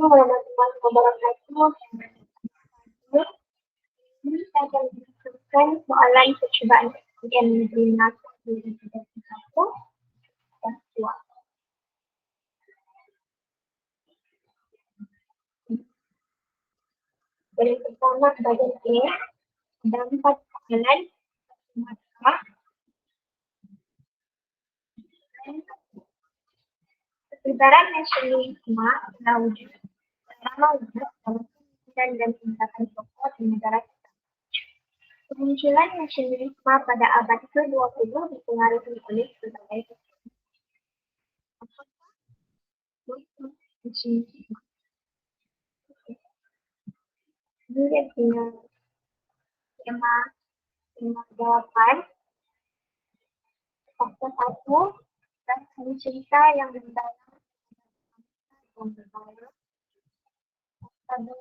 warahmatullahi wabarakatuh. Ini saya akan menunjukkan soalan percubaan SPM Negeri Melaka 2021 dan 2. Yang pertama, bagian A, ada 4 soalan markah. Persebaran nasionalisme telah wujud selama wujud dalam pemikiran dan tindakan tokoh di negara kita. Kemunculan nasionalisme pada abad ke-20 dipengaruhi oleh berbagai faktor. Ini dia punya tema jawapan. Faktor 1, dan cerita yang mendalam dan berbahaya. Faktor 2,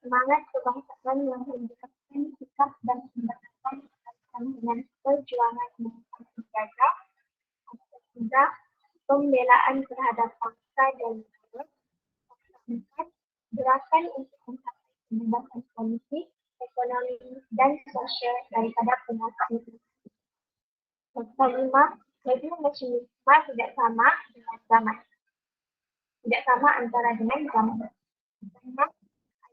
semangat kebangsaan yang menjelaskan sikap dan pendekatan berkaitan dengan perjuangan melawan penjajah. Faktor 3, pembelaan terhadap bangsa dan negara. Faktor 4, gerakan untuk mencapai kebebasan politik, ekonomi, dan sosial daripada penguasaan. Faktor 5, label nasionalisme tidak sama dengan zaman. Tidak sama antara dengan zaman. Karena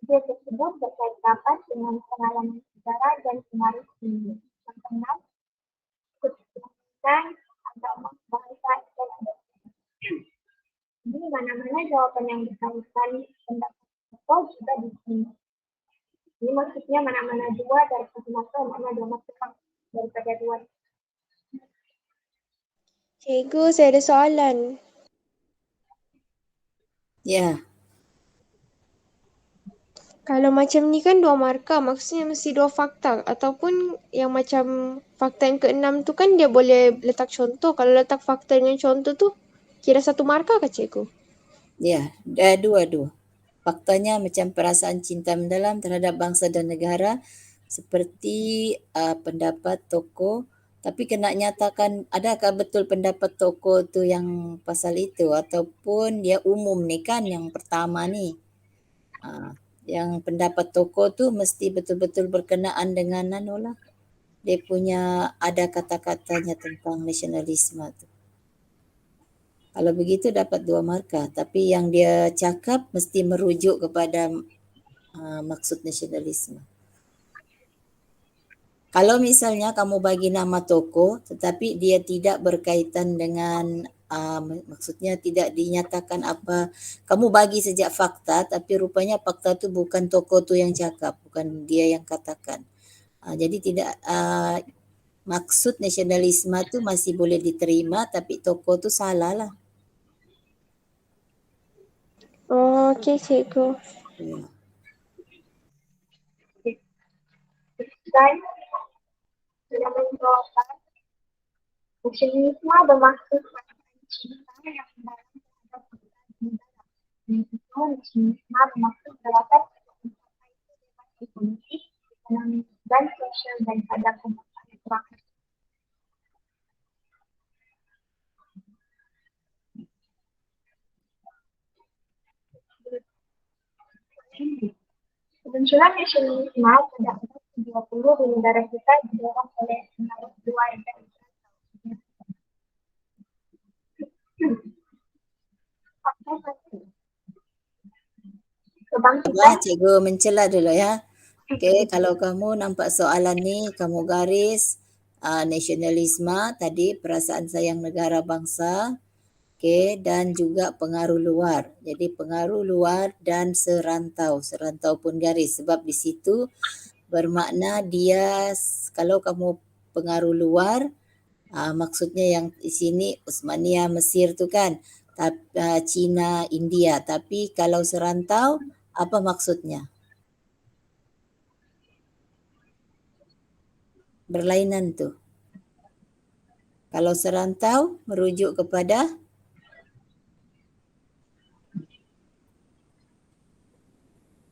idea tersebut berkait rapat dengan pengalaman sejarah dan pengaruh dunia. Yang keenam, keterkaitan agama, bahasa, dan adat. Jadi mana-mana jawapan yang berkaitan pendapat tokoh juga diterima. Ini maksudnya mana-mana dua daripada satu, mana dua masukkan daripada dua. Cikgu, saya ada soalan. Ya. Kalau macam ni kan 2 markah, maksudnya mesti 2 fakta. Ataupun yang macam fakta yang ke-6 tu kan dia boleh letak contoh. Kalau letak fakta dengan contoh tu, kira 1 markah ke cikgu? Ya, dua-dua. Faktanya macam perasaan cinta mendalam terhadap bangsa dan negara seperti pendapat tokoh, tapi kena nyatakan adakah betul pendapat tokoh tu yang pasal itu ataupun dia umum ni kan yang pertama ni. Yang pendapat tokoh tu mesti betul-betul berkenaan dengan lah. Dia punya ada kata-katanya tentang nasionalisme tu. Kalau begitu dapat 2 markah, tapi yang dia cakap mesti merujuk kepada maksud nasionalisme. Kalau misalnya kamu bagi nama tokoh tetapi dia tidak berkaitan dengan maksudnya tidak dinyatakan apa, kamu bagi sejak fakta tapi rupanya fakta tu bukan tokoh tu yang cakap, bukan dia yang katakan. Jadi tidak maksud nasionalisme tu masih boleh diterima tapi tokoh tu salah lah. Oh, okey cikgu. Ya. Dan dalam jawapan, nasionalisme bermaksud cinta yang mendalam terhadap bangsa dan negara. Yang kedua, nasionalisme bermaksud gerakan untuk mencapai kebebasan politik, ekonomi, dan sosial daripada penguasaan terakhir. Kemunculan nasionalisme pada abad ke-20 di negara kita didorong oleh pengaruh luar dan Wah, cikgu mencela dulu ya. Okey, kalau kamu nampak soalan ni, kamu garis nasionalisme tadi, perasaan sayang negara bangsa, okey, dan juga pengaruh luar. Jadi pengaruh luar dan serantau. Serantau pun garis sebab di situ bermakna dia kalau kamu pengaruh luar, maksudnya yang di sini Utsmaniyah Mesir tu kan, Cina, India. Tapi kalau serantau, apa maksudnya? Berlainan tu. Kalau serantau merujuk kepada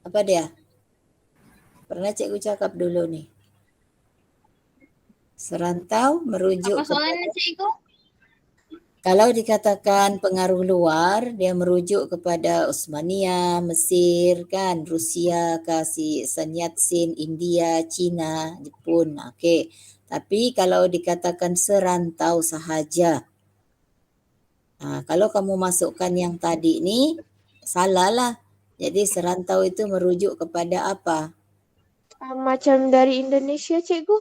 apa dia? Pernah cikgu cakap dulu ni. Serantau merujuk apa soalannya cikgu? Kalau dikatakan pengaruh luar, dia merujuk kepada Osmania, Mesir kan, Rusia, Sun Yat-sen, India, China, Jepun. Okey. Tapi kalau dikatakan serantau sahaja, kalau kamu masukkan yang tadi ni, salah lah. Jadi serantau itu merujuk kepada apa? Macam dari Indonesia, cikgu.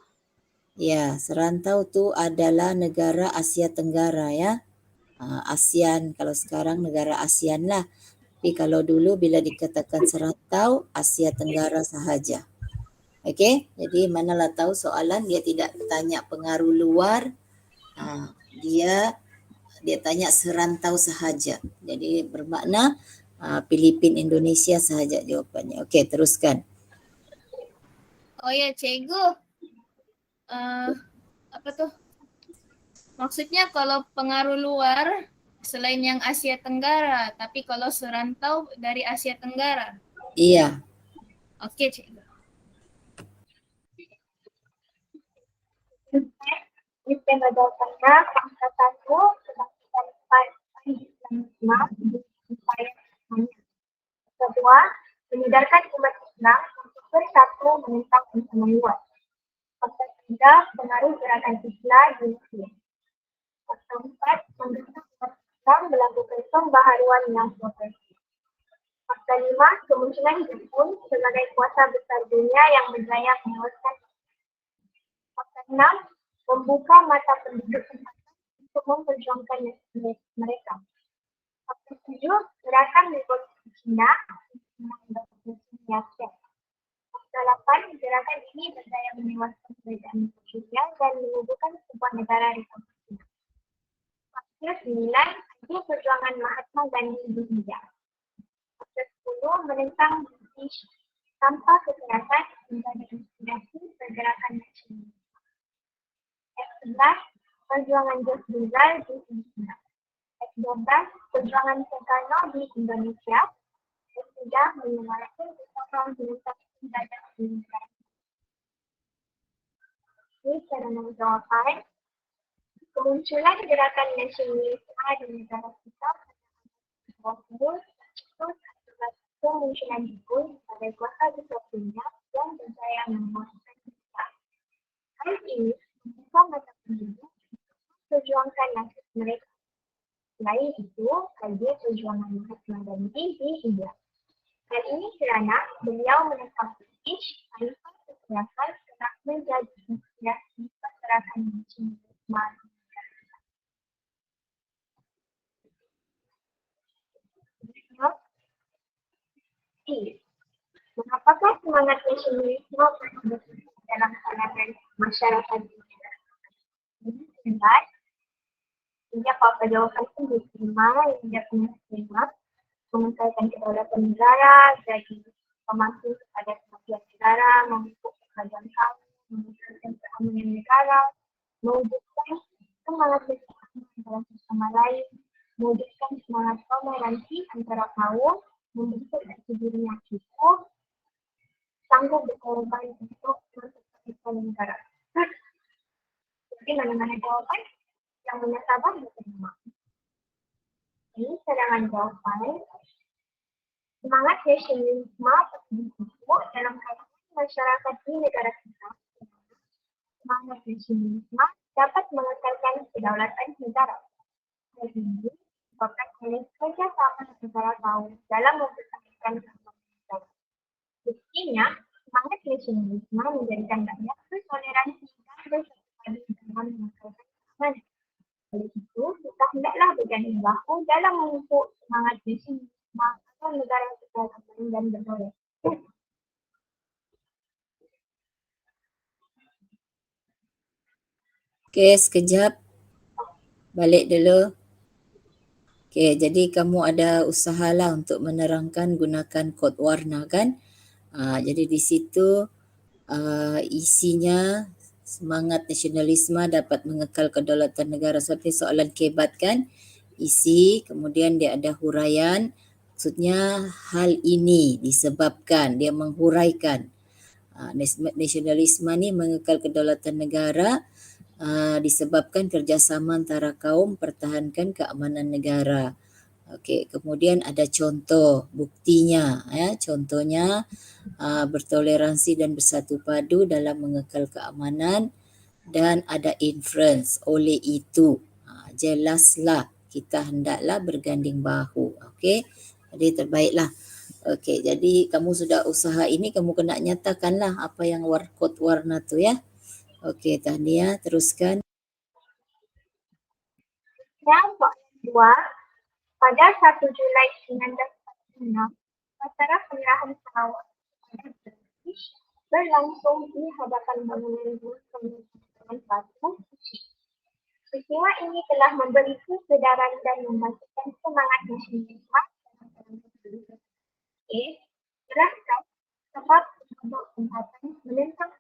Ya, serantau tu adalah negara Asia Tenggara ya. ASEAN, kalau sekarang negara ASEAN lah. Tapi kalau dulu bila dikatakan serantau, Asia Tenggara sahaja. Okey, jadi manalah tahu soalan dia tidak tanya pengaruh luar, dia tanya serantau sahaja. Jadi bermakna Filipin, Indonesia sahaja jawapannya. Okey, teruskan. Oh ya, cikgu. Apa tuh? Maksudnya kalau pengaruh luar selain yang Asia Tenggara, tapi kalau serantau dari Asia Tenggara. Iya. Oke, cikgu. Tema jawabannya angka 1, kebangkitan 4, Islam di upaya Islamnya. Kedua, menyadarkan umat Islam untuk bersatu menentang ancaman luar. Fakta 3, pengaruh gerakan Islam di Mesir. Fakta 4, mendorong umat Islam melakukan pembaharuan yang progresif. Fakta 5, kemunculan Jepun sebagai kuasa besar dunia yang berjaya menewaskan. Fakta 6, membuka mata penduduk tempatan untuk memperjuangkan nasib mereka. Fakta 7, gerakan revolusi Cina untuk menang. Fakta 8, gerakan ini berjaya menewaskan kerajaan Portugal dan menumbuhkan sebuah negara republik. Fakta 9, ide perjuangan Mahatma Gandhi di India. Fakta 10, menentang British tanpa kekerasan menjadi inspirasi pergerakan nasionalis. Ayat 11, perjuangan Jos Rizal di Indonesia. Ayat 12, perjuangan Soekarno di Indonesia. Ayat 3, menyuarakan usaha menentang penjajah Indonesia. Ini cara menjawabkan kemunculan gerakan nasionalisme di negara kita pada 20 akibat kemunculan Jepun sebagai kuasa besar dunia yang berjaya menguasai kita. Hal ini membuka mata penduduk perjuangkan nasib mereka. Selain itu, ide perjuangan Mahatma Gandhi di India. Hal ini kerana beliau menentang British tanpa kekerasan telah menjadi inspirasi pergerakan nasionalisme. Mengapakah semangat nasionalisme perlu bertumbuh dalam kalangan masyarakat dunia? Ini sehingga apa jawapan itu diterima yang tidak pernah diterima, mengekalkan kedaulatan negara, jadi pemangku kepada kemajuan negara, memupuk kerajaan kaum, mengekalkan keamanan negara, mewujudkan semangat bersama antara sesama lain, mewujudkan semangat toleransi antara kaum, membentuk diri yang cukup, sanggup berkorban untuk mempertahankan negara. Jadi mana-mana jawapan yang munasabah diterima. Ini cadangan jawapan. Semangat nasionalisme terbentuk dalam kalangan masyarakat di negara kita. Semangat nasionalisme dapat mengekalkan kedaulatan negara. Hal ini disebabkan oleh kerjasama negara kaum dalam mempertahankan kedaulatan negara. Buktinya, semangat nasionalisme menjadikan rakyat bertoleransi dan bersatu padu dalam mengekalkan keamanan. Oleh itu, kita hendaklah berganding bahu dalam memupuk semangat nasionalisme agar negara kita aman dan berdaulat. Okey, sekejap. Balik dulu. Okey, jadi kamu ada usahalah untuk menerangkan gunakan kod warna kan? Jadi di situ isinya semangat nasionalisme dapat mengekal kedaulatan negara seperti soalan kebat kan, isi kemudian dia ada huraian, maksudnya hal ini disebabkan, dia menghuraikan nasionalisme ni mengekal kedaulatan negara disebabkan kerjasama antara kaum pertahankan keamanan negara. Okey, kemudian ada contoh buktinya ya. Contohnya bertoleransi dan bersatu padu dalam mengekal keamanan dan ada inference. Oleh itu, jelaslah kita hendaklah berganding bahu. Okey. Jadi terbaiklah. Okey, jadi kamu sudah usaha ini, kamu kena nyatakanlah apa yang kod warna tu ya. Okey, Tahniah, teruskan. Dan soalan 2, pada 1 Julai 1946, acara penyerahan Sarawak kepada British berlangsung di hadapan bangunan Kementerian Batu. Peristiwa ini telah memberi kesedaran dan membangkitkan semangat nasionalisme. Jelaskan sebab penduduk tempatan menentang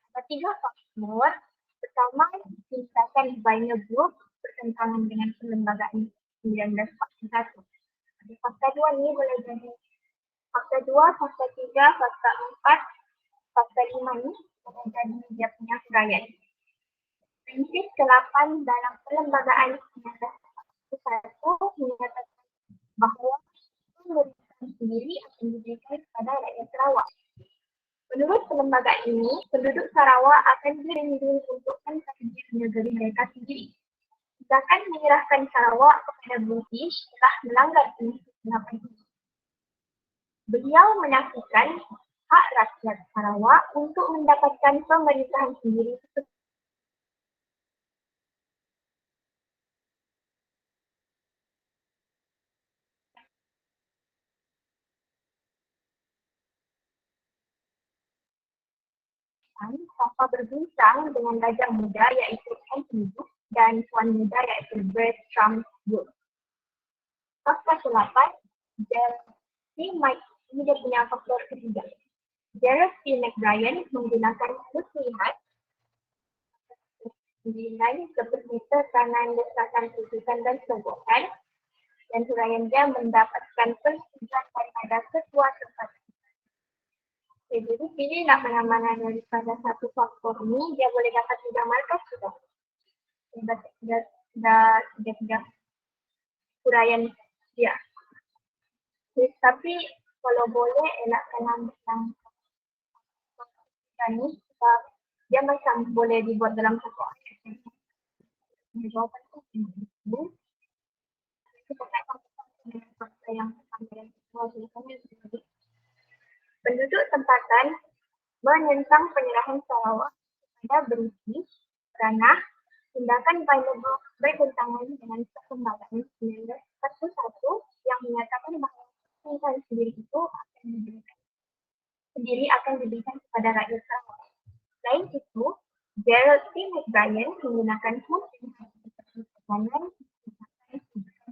ada 3 faktor. Pertama, tindakan Vinyl Group bertentangan dengan perlembagaan 1941. Fakta 2 ni boleh jadi fakta 2, fakta 3, fakta 4, fakta 5 ni boleh jadi dia punya huraian. Prinsip ke-8 dalam perlembagaan 1941 menyatakan bahawa pemerintahan sendiri akan diberikan kepada rakyat Sarawak. Menurut perlembagaan ini, penduduk Sarawak akan diuntukkan kategori negeri mereka sendiri. Tindakan menyerahkan Sarawak kepada British telah melanggar prinsip 8 ini. Beliau menafikan hak rakyat Sarawak untuk mendapatkan pemerintahan sendiri. Tanpa berbincang dengan raja muda iaitu Anthony Booth dan tuan muda iaitu Bertram Wood. Fakta ke-8, ini dia punya faktor ketiga. Gerald C. McBrien menggunakan muslihat nilai seperti tekanan, desakan, tutupan dan sogokan, dan huraian dia mendapatkan persetujuan daripada ketua tempat. Okay, jadi pilihlah mana-mana daripada satu faktor ini, dia boleh dapat 3 markah sudah. Sudah 3 huraian dia. Okay, tapi kalau boleh elakkan ambil yang ini, sebab dia macam boleh dibuat dalam satu ayat. Jawapan itu yang penduduk tempatan menentang penyerahan Sarawak kepada British kerana tindakan Vinyl bertentangan dengan perlembagaan 1941 yang menyatakan bahawa pemerintahan sendiri itu akan diberikan kepada rakyat Sarawak. Selain itu, Gerald C. McBrien menggunakan tekanan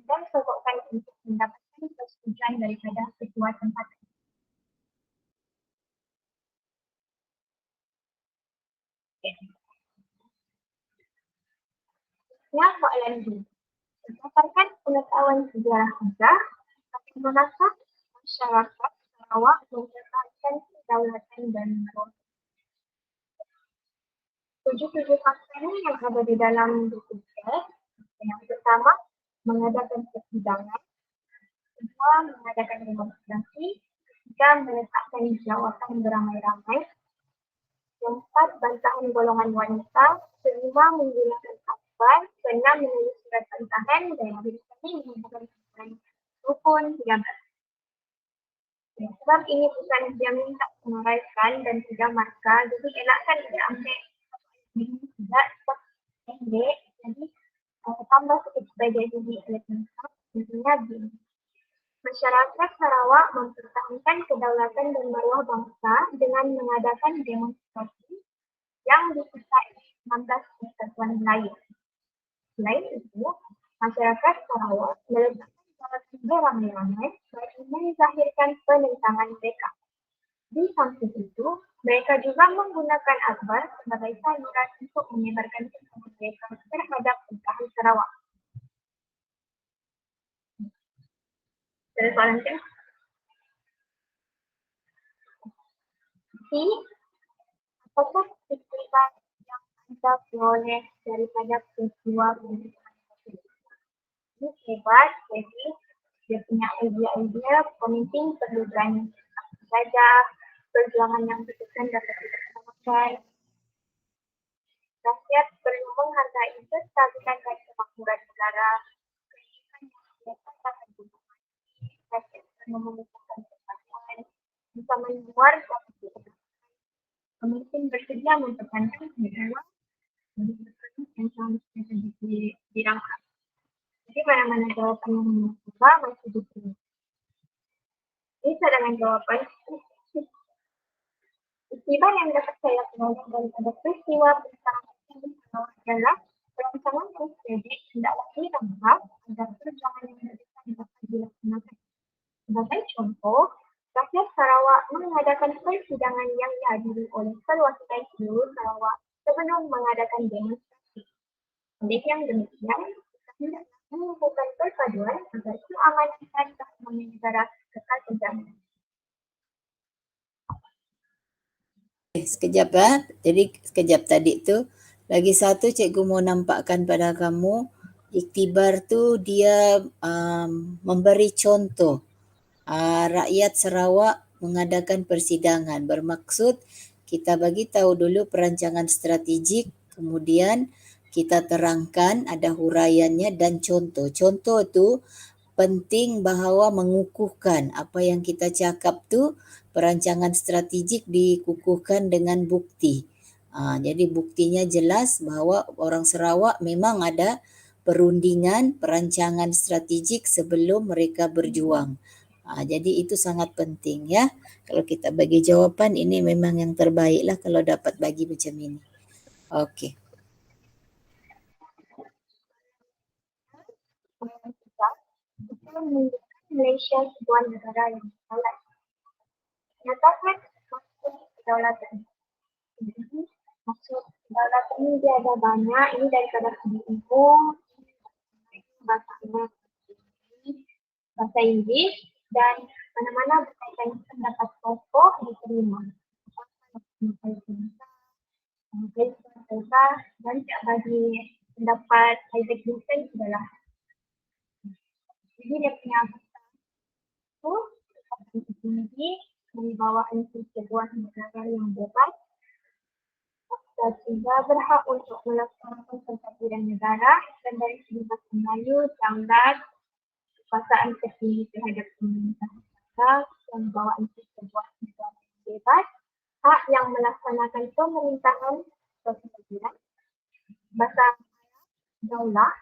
dan sogokan untuk mendapatkan persetujuan daripada ketua tempatan. Ya, soalan 2. Berdasarkan pengetahuan sejarah kita, bagaimanakah masyarakat Sarawak mempertahankan kedaulatan dan maruah? 7 fakta ini yang ada di dalam buku teks. Yang pertama, mengadakan persidangan. Kedua, mengadakan demonstrasi. Ketiga, meletakkan jawatan beramai-ramai. Keempat, bantahan golongan wanita. Kelima, menggunakan akbar. Keenam, menulis surat bantahan. Dan yang terakhir, menggunakan rukun 13. Sebab ini bukan dia minta menguraikan dan 3 markah, jadi elakkan dia ambil ini tidak sebab pendek, jadi tambah sikit sebagai jadi lengkap. Intinya begini. Masyarakat Sarawak mempertahankan kedaulatan dan maruah bangsa dengan mengadakan demonstrasi yang disertai 16 persatuan lain. Selain itu, masyarakat Sarawak meletakkan jawatan beramai-ramai bagi menzahirkan penentangan mereka. Di samping itu, mereka juga menggunakan akbar sebagai saluran untuk menyebarkan kesan mereka terhadap pemerintahan Sarawak. Ada soalan ke? Apakah peristiwa yang kita peroleh daripada peristiwa pemerintahan tersebut. Ini hebat, jadi dia punya idea-idea pemimpin perlu berani belajar, perjuangan yang berkesan dapat dilaksanakan. Rakyat perlu menghargai kestabilan dan kemakmuran negara. Pendidikan yang biasa dapat dinikmati, rakyat perlu membutuhkan persatuan, bersama luar dapat dilakukan. Pemimpin bersedia mempertahankan negara yang seharusnya dirangkap. Jadi mana-mana jawapan yang mencoba masih diterima. Ini cadangan jawapan. Iktibar yang dapat saya peroleh daripada peristiwa pemerintahan ini adalah perancangan yang kredit hendaklah dirangkap agar perjuangan yang berdepan dapat dilaksanakan. Sebagai contoh, rakyat Sarawak mengadakan persidangan yang dihadiri oleh perwakilan seluruh Sarawak sebelum mengadakan demonstrasi. Oleh yang demikian, kita hendaklah mengumpulkan perpaduan agar keamanan dan keamanan negara kekal terjamin. Sekejap Jadi sekejap tadi tu lagi satu cikgu mau nampakkan pada kamu, iktibar tu dia memberi contoh rakyat Sarawak mengadakan persidangan. Bermaksud kita bagi tahu dulu perancangan strategik, kemudian kita terangkan ada huraiannya dan contoh. Contoh tu penting bahawa mengukuhkan apa yang kita cakap tu, perancangan strategik dikukuhkan dengan bukti. Jadi buktinya jelas bahawa orang Sarawak memang ada perundingan perancangan strategik sebelum mereka berjuang. Jadi itu sangat penting ya. Kalau kita bagi jawapan ini memang yang terbaik lah kalau dapat bagi macam ini. Okey. Kita menunjukkan Malaysia sebuah negara yang berdaulat. Nyatakan maksud kedaulatan. Jadi, maksud kedaulatan ini dia ada banyak. Ini daripada segi umum, bahasa Inggeris dan mana-mana berkaitan pendapat pokok diterima. Dan tak bagi pendapat Isaac Newton adalah. Jadi dia punya itu tinggi kewibawaan sebuah negara yang bebas dan juga berhak untuk melaksanakan persatuan negara dan dari segi bahasa Melayu, daulat, kekuasaan tertinggi terhadap pemerintahan negara dan bawaan sebuah negara yang bebas, hak yang melaksanakan pemerintahan persatuan, bahasa daulah,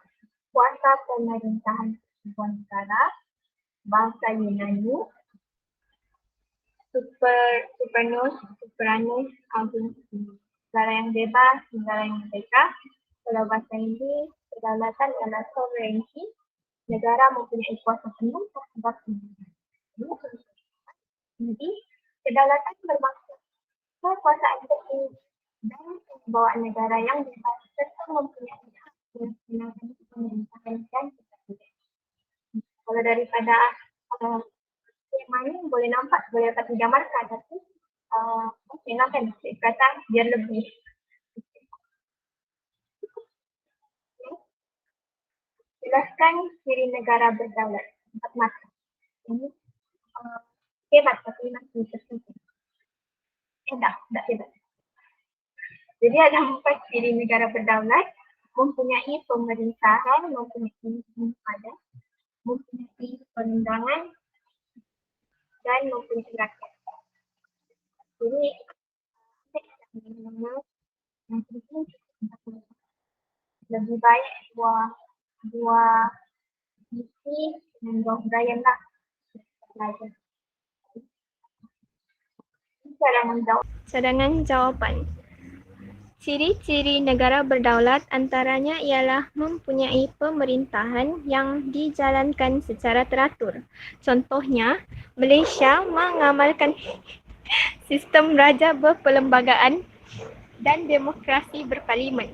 kuasa pemerintahan sebuah negara, bahasa Yunani, Supranus, Agung, negara yang bebas, negara yang merdeka. Kalau bahasa Inggeris, kedaulatan adalah sovereignty, negara mempunyai kuasa penuh terhadap negara. Jadi, kedaulatan bermaksud kekuasaan tertinggi dan kewibawaan negara yang bebas serta mempunyai hak melaksanakan pemerintahan dan persatuan. Kalau daripada tema ni boleh nampak, boleh dapat digambarkan, tapi nak kan kata biar lebih. Jelaskan ciri negara berdaulat. 4 mata. Ini hebat tapi masih tersentuh. Tak hebat. Jadi ada 4 ciri negara berdaulat, mempunyai pemerintahan, mempunyai padat, mempunyai perundangan dan mempunyai rakyat. Jadi yang penting lebih baik dua misi dan dua huraian lah. Cadangan jawapan. Ciri-ciri negara berdaulat antaranya ialah mempunyai pemerintahan yang dijalankan secara teratur. Contohnya, Malaysia mengamalkan sistem raja berperlembagaan dan demokrasi berparlimen.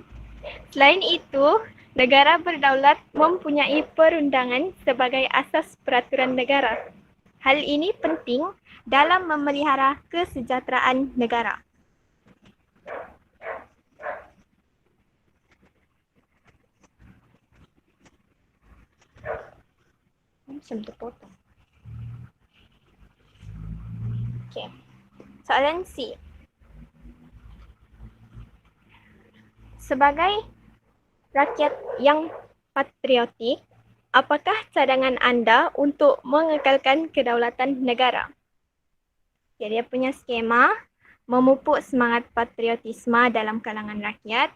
Selain itu, negara berdaulat mempunyai perundangan sebagai asas peraturan negara. Hal ini penting dalam memelihara kesejahteraan negara. macam terpotong. Okay. Soalan C. Sebagai rakyat yang patriotik, apakah cadangan anda untuk mengekalkan kedaulatan negara? Jadi dia punya skema memupuk semangat patriotisme dalam kalangan rakyat,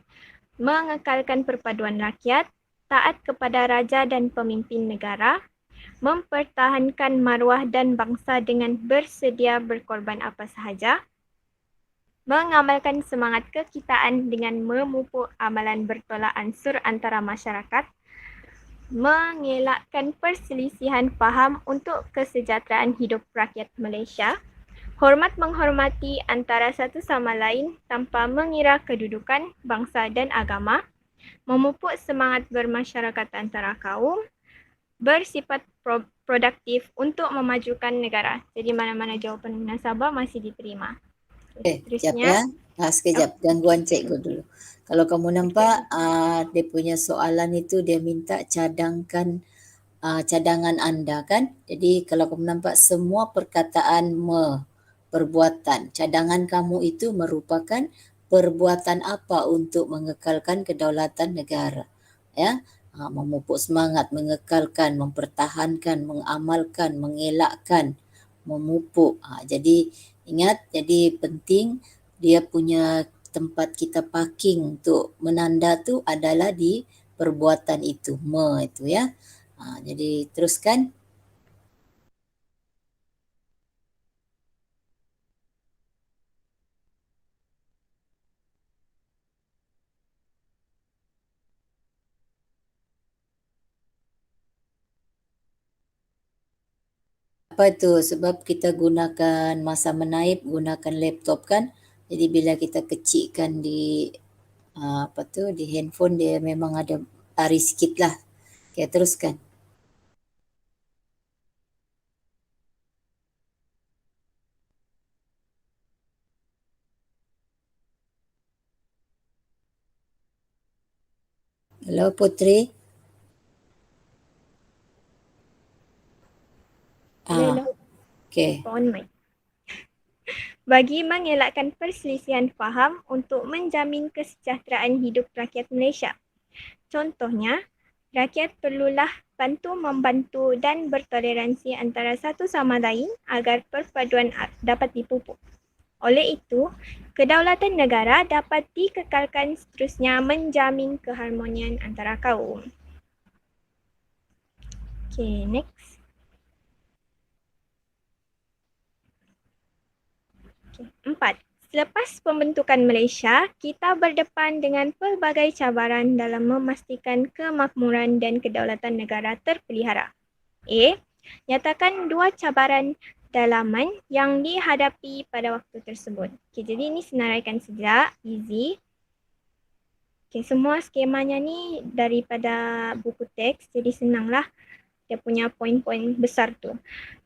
mengekalkan perpaduan rakyat, taat kepada raja dan pemimpin negara, mempertahankan maruah dan bangsa dengan bersedia berkorban apa sahaja, mengamalkan semangat kekitaan dengan memupuk amalan bertolak ansur antara masyarakat, mengelakkan perselisihan faham untuk kesejahteraan hidup rakyat Malaysia, hormat menghormati antara satu sama lain tanpa mengira kedudukan, bangsa dan agama, memupuk semangat bermasyarakat antara kaum, bersifat produktif untuk memajukan negara. Jadi mana-mana jawapan munasabah masih diterima. Sekejap ya. Sekejap, gangguan cikgu dulu. Kalau kamu nampak dia punya soalan itu dia minta cadangkan cadangan anda kan. Jadi kalau kamu nampak semua perkataan perbuatan, cadangan kamu itu merupakan perbuatan apa untuk mengekalkan kedaulatan negara. Ya, memupuk semangat, mengekalkan, mempertahankan, mengamalkan, mengelakkan, memupuk. Jadi ingat, jadi penting dia punya tempat kita parking untuk menanda tu adalah di perbuatan itu, itu ya. Jadi teruskan. Apa tu? Sebab kita gunakan masa menaip, gunakan laptop kan. Jadi bila kita kecikkan di di handphone dia memang ada lari sikit lah. Okay, teruskan. Hello Putri. Hello. Okay. On mic. Bagi mengelakkan perselisihan faham untuk menjamin kesejahteraan hidup rakyat Malaysia. Contohnya, rakyat perlulah bantu-membantu dan bertoleransi antara satu sama lain agar perpaduan dapat dipupuk. Oleh itu, kedaulatan negara dapat dikekalkan seterusnya menjamin keharmonian antara kaum. Okay, next. Okay. 4. Selepas pembentukan Malaysia, kita berdepan dengan pelbagai cabaran dalam memastikan kemakmuran dan kedaulatan negara terpelihara. A. Nyatakan 2 cabaran dalaman yang dihadapi pada waktu tersebut. Okay, jadi ini senaraikan saja, easy. Okay, semua skemanya ni daripada buku teks, jadi senanglah dia punya poin-poin besar tu.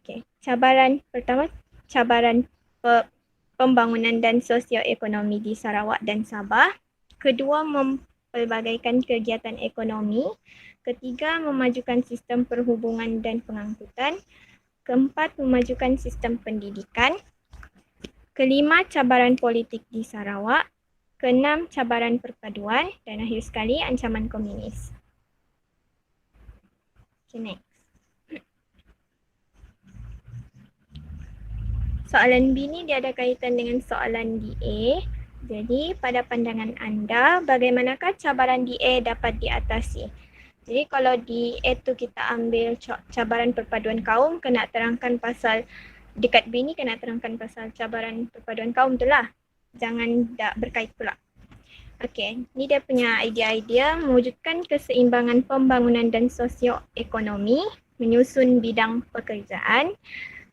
Okay, cabaran pertama, cabaran pembangunan dan sosioekonomi di Sarawak dan Sabah. Kedua, mempelbagaikan kegiatan ekonomi. Ketiga, memajukan sistem perhubungan dan pengangkutan. Keempat, memajukan sistem pendidikan. Kelima, cabaran politik di Sarawak. Keenam, cabaran perpaduan. Dan akhir sekali, ancaman komunis. Okay, next. Soalan B ni dia ada kaitan dengan soalan DA. Jadi pada pandangan anda, bagaimanakah cabaran DA dapat diatasi? Jadi kalau DA tu kita ambil cabaran perpaduan kaum, kena terangkan pasal, dekat B ni kena terangkan pasal cabaran perpaduan kaum tu lah. Jangan tak berkait pula. Okey, ni dia punya idea-idea mewujudkan keseimbangan pembangunan dan sosioekonomi, menyusun bidang pekerjaan,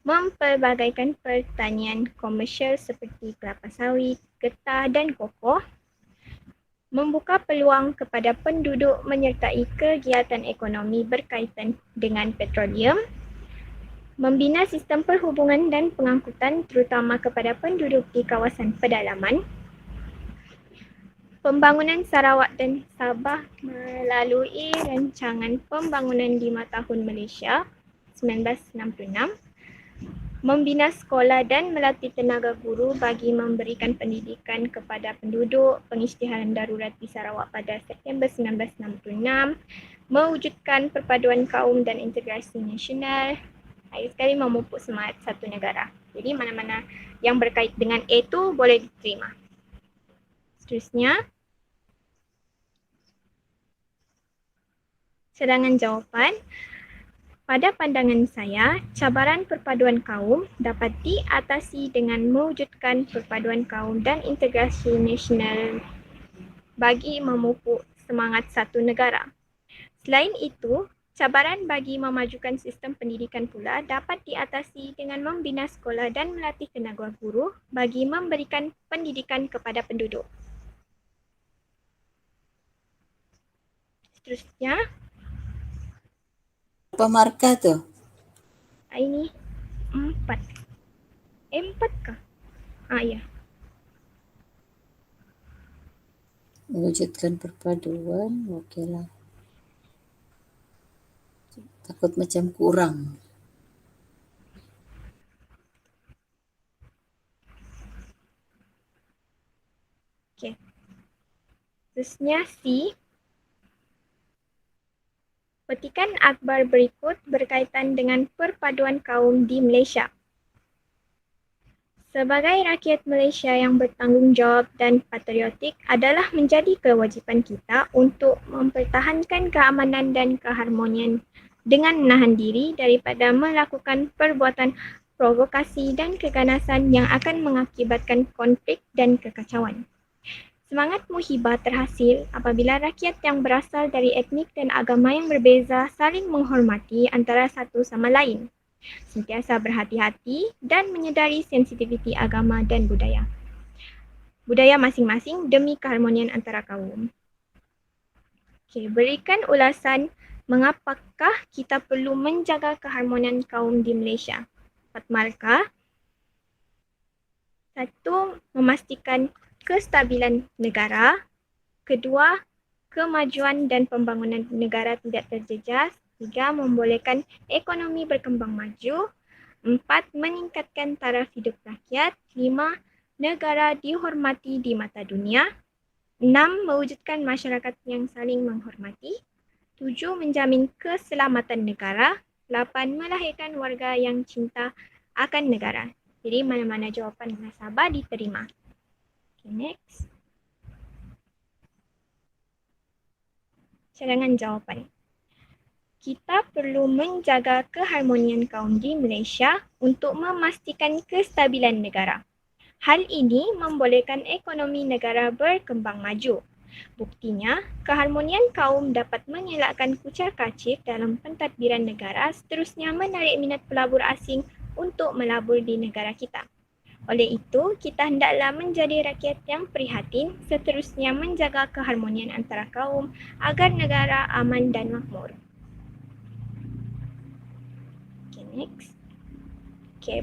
mempelbagaikan pertanian komersial seperti kelapa sawit, getah dan kokoh, membuka peluang kepada penduduk menyertai kegiatan ekonomi berkaitan dengan petroleum, membina sistem perhubungan dan pengangkutan terutama kepada penduduk di kawasan pedalaman, pembangunan Sarawak dan Sabah melalui rancangan pembangunan 5 tahun Malaysia 1966, membina sekolah dan melatih tenaga guru bagi memberikan pendidikan kepada penduduk, pengisytiharan darurat di Sarawak pada September 1966, mewujudkan perpaduan kaum dan integrasi nasional. Akhir sekali memupuk semangat satu negara. Jadi mana-mana yang berkait dengan A tu boleh diterima. Seterusnya, cadangan jawapan. Pada pandangan saya, cabaran perpaduan kaum dapat diatasi dengan mewujudkan perpaduan kaum dan integrasi nasional bagi memupuk semangat satu negara. Selain itu, cabaran bagi memajukan sistem pendidikan pula dapat diatasi dengan membina sekolah dan melatih tenaga guru bagi memberikan pendidikan kepada penduduk. Seterusnya, Berapa markah tu? ini 4. 4 kah? Ya. Mewujudkan perpaduan, okeylah. Takut macam kurang. Okey. Seterusnya C. Petikan akhbar berikut berkaitan dengan perpaduan kaum di Malaysia. Sebagai rakyat Malaysia yang bertanggungjawab dan patriotik adalah menjadi kewajipan kita untuk mempertahankan keamanan dan keharmonian dengan menahan diri daripada melakukan perbuatan provokasi dan keganasan yang akan mengakibatkan konflik dan kekacauan. Semangat muhibah terhasil apabila rakyat yang berasal dari etnik dan agama yang berbeza saling menghormati antara satu sama lain, sentiasa berhati-hati dan menyedari sensitiviti agama dan budaya masing-masing demi keharmonian antara kaum. Berikan ulasan mengapakah kita perlu menjaga keharmonian kaum di Malaysia. 4 markah. 1. Memastikan kestabilan negara. 2. Kemajuan dan pembangunan negara tidak terjejas. 3. Membolehkan ekonomi berkembang maju. 4. Meningkatkan taraf hidup rakyat. 5. Negara dihormati di mata dunia. 6. Mewujudkan masyarakat yang saling menghormati. 7. Menjamin keselamatan negara. 8. Melahirkan warga yang cinta akan negara. Jadi mana-mana jawapan nasabah diterima. Next. Cadangan jawapan. Kita perlu menjaga keharmonian kaum di Malaysia untuk memastikan kestabilan negara. Hal ini membolehkan ekonomi negara berkembang maju. Buktinya, keharmonian kaum dapat mengelakkan kucar-kacir dalam pentadbiran negara, seterusnya menarik minat pelabur asing untuk melabur di negara kita. Oleh itu, kita hendaklah menjadi rakyat yang prihatin, seterusnya menjaga keharmonian antara kaum agar negara aman dan makmur. Next.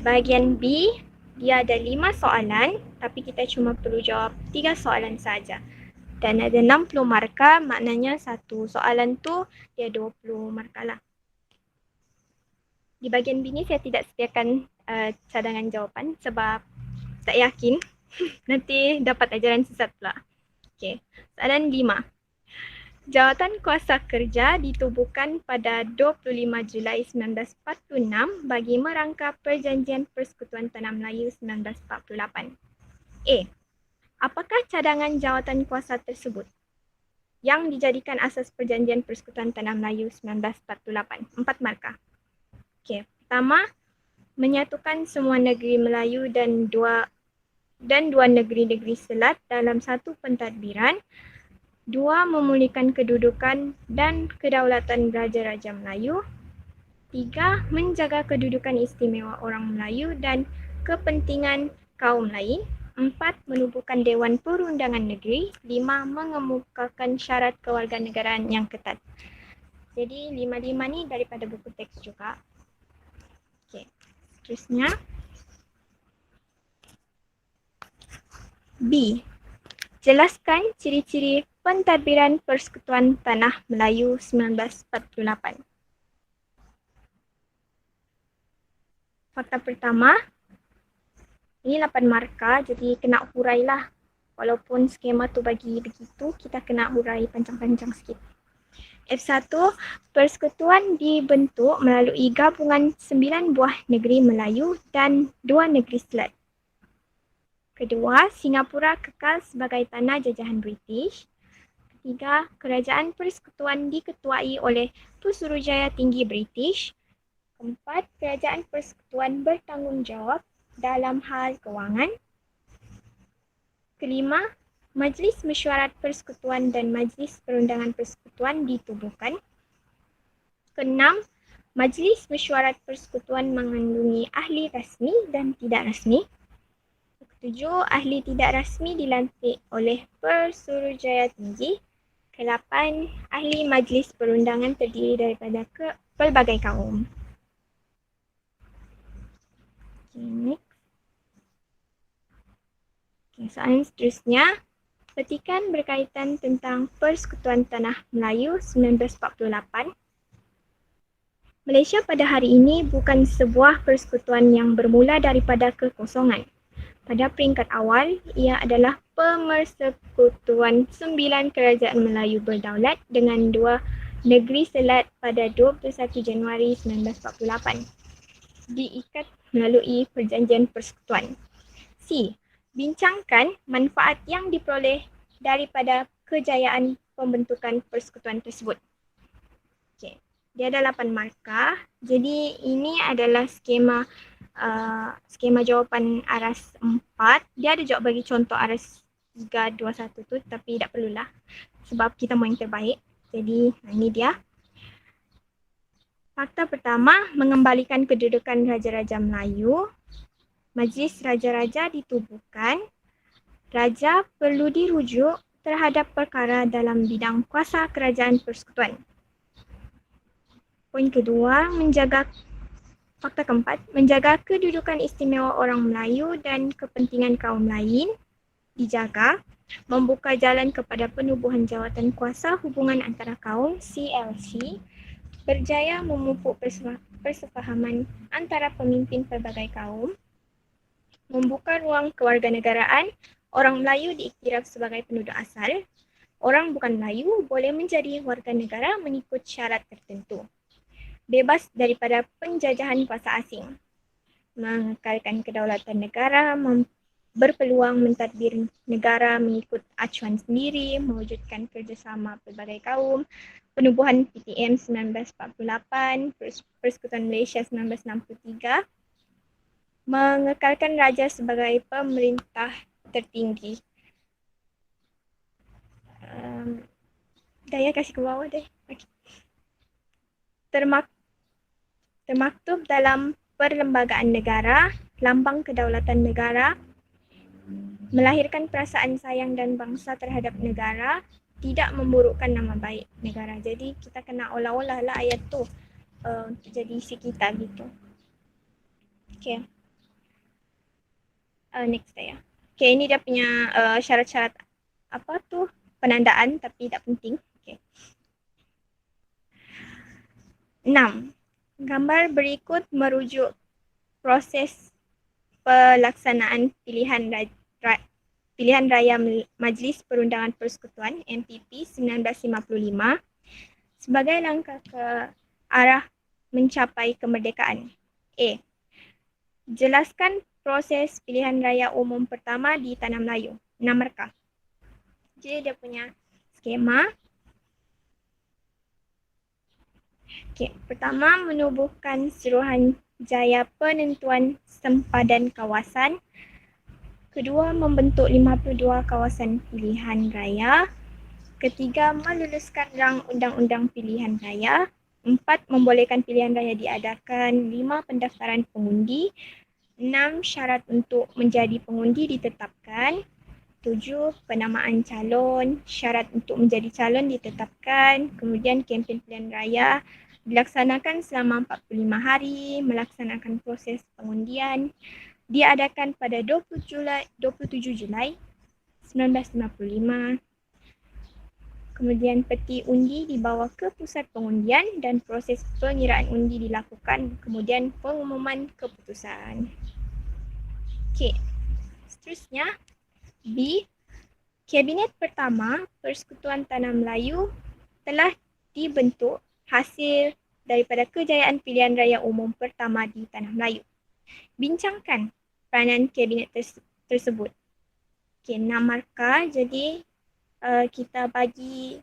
Bahagian B, dia ada 5 soalan, tapi kita cuma perlu jawab 3 soalan saja. Dan ada 60 markah, maknanya satu soalan tu dia 20 markah lah. Di bahagian B ni saya tidak sediakan cadangan jawapan sebab tak yakin nanti dapat ajaran sesat pula. Soalan 5. Jawatan Kuasa Kerja ditubuhkan pada 25 Julai 1946 bagi merangka Perjanjian Persekutuan Tanah Melayu 1948. A. Apakah cadangan jawatan kuasa tersebut yang dijadikan asas Perjanjian Persekutuan Tanah Melayu 1948? 4 markah. Pertama, menyatukan semua negeri Melayu dan dua negeri-negeri Selat dalam satu pentadbiran. 2. Memulihkan kedudukan dan kedaulatan Raja-Raja Melayu. 3. Menjaga kedudukan istimewa orang Melayu dan kepentingan kaum lain. 4. Menubuhkan Dewan Perundangan Negeri. 5. Mengemukakan syarat kewarganegaraan yang ketat. Jadi 5-5 ni daripada buku teks juga. Seterusnya B. Jelaskan ciri-ciri pentadbiran Persekutuan Tanah Melayu 1948. Fakta pertama, ini 8 markah, jadi kena hurailah. Walaupun skema tu bagi begitu, kita kena hurai panjang-panjang sikit. F1, persekutuan dibentuk melalui gabungan 9 buah negeri Melayu dan 2 negeri Selat. Kedua, Singapura kekal sebagai tanah jajahan British. Ketiga, kerajaan persekutuan diketuai oleh Pusurujaya Tinggi British. Keempat, kerajaan persekutuan bertanggungjawab dalam hal kewangan. Kelima, Majlis Mesyuarat Persekutuan dan Majlis Perundangan Persekutuan ditubuhkan. Keenam, Majlis Mesyuarat Persekutuan mengandungi ahli rasmi dan tidak rasmi. Ketujuh, ahli tidak rasmi dilantik oleh Pusurujaya Tinggi. Kelapan, ahli Majlis Perundangan terdiri daripada pelbagai kaum. Okay, next. Okay, soalan seterusnya. Petikan berkaitan tentang Persekutuan Tanah Melayu 1948. Malaysia pada hari ini bukan sebuah persekutuan yang bermula daripada kekosongan. Pada peringkat awal, ia adalah pemersekutuan 9 kerajaan Melayu berdaulat dengan 2 negeri Selat pada 21 Januari 1948. Diikat melalui perjanjian persekutuan. C. Bincangkan manfaat yang diperoleh daripada kejayaan pembentukan persekutuan tersebut. Okay. Dia ada 8 markah. Jadi ini adalah skema jawapan aras 4. Dia ada jawab bagi contoh aras 3, 2, 1 tu, tapi tak perlulah sebab kita mahu yang terbaik. Jadi ini dia. Fakta pertama, mengembalikan kedudukan Raja-Raja Melayu. Majlis Raja-Raja ditubuhkan. Raja perlu dirujuk terhadap perkara dalam bidang kuasa kerajaan persekutuan. Poin kedua, fakta keempat, menjaga kedudukan istimewa orang Melayu dan kepentingan kaum lain dijaga, membuka jalan kepada penubuhan jawatan kuasa hubungan antara kaum CLC, berjaya memupuk persefahaman antara pemimpin pelbagai kaum, membuka ruang kewarganegaraan, orang Melayu diiktiraf sebagai penduduk asal, orang bukan Melayu boleh menjadi warga negara mengikut syarat tertentu, bebas daripada penjajahan kuasa asing, mengekalkan kedaulatan negara, berpeluang mentadbir negara mengikut acuan sendiri, mewujudkan kerjasama pelbagai kaum, penubuhan PTM 1948, Persekutuan Malaysia 1963, mengekalkan raja sebagai pemerintah tertinggi. Daya kasih ke bawah deh. Okay. Termaktub dalam perlembagaan negara, lambang kedaulatan negara, melahirkan perasaan sayang dan bangsa terhadap negara, tidak memburukkan nama baik negara. Jadi kita kena olah-olah lah ayat tu untuk jadi isi kita gitu. Okay. Next saya. Okay, ini dia punya syarat-syarat apa tu penandaan tapi tak penting. Okay. 6. Gambar berikut merujuk proses pelaksanaan pilihan raya Majlis Perundangan Persekutuan MPP 1955 sebagai langkah ke arah mencapai kemerdekaan. A. Jelaskan proses pilihan raya umum pertama di Tanah Melayu. 6 markah. Jadi dia punya skema. Okay. Pertama, menubuhkan Suruhanjaya Penentuan Sempadan Kawasan. Kedua, membentuk 52 kawasan pilihan raya. Ketiga, meluluskan rang undang-undang pilihan raya. 4, membolehkan pilihan raya diadakan. 5, pendaftaran pengundi. 6, syarat untuk menjadi pengundi ditetapkan. 7, penamaan calon. Syarat untuk menjadi calon ditetapkan. Kemudian kempen pilihan raya dilaksanakan selama 45 hari. Melaksanakan proses pengundian. Diadakan pada 27 Julai 1955. Kemudian peti undi dibawa ke pusat pengundian dan proses pengiraan undi dilakukan. Kemudian pengumuman keputusan. Okey, seterusnya B. Kabinet pertama Persekutuan Tanah Melayu telah dibentuk hasil daripada kejayaan pilihan raya umum pertama di Tanah Melayu. Bincangkan peranan kabinet tersebut. Okey, 6 markah, jadi kita bagi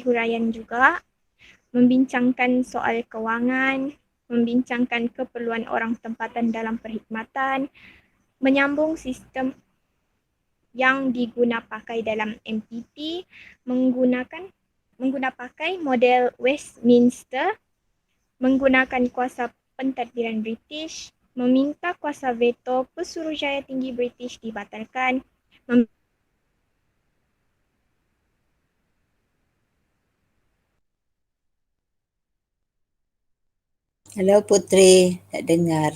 huraian juga, membincangkan soal kewangan, membincangkan keperluan orang tempatan dalam perkhidmatan, menyambung sistem yang diguna pakai dalam MPP, mengguna pakai model Westminster, menggunakan kuasa pentadbiran British, meminta kuasa veto Pesuruhjaya Tinggi British dibatalkan, Halo Putri, tak dengar.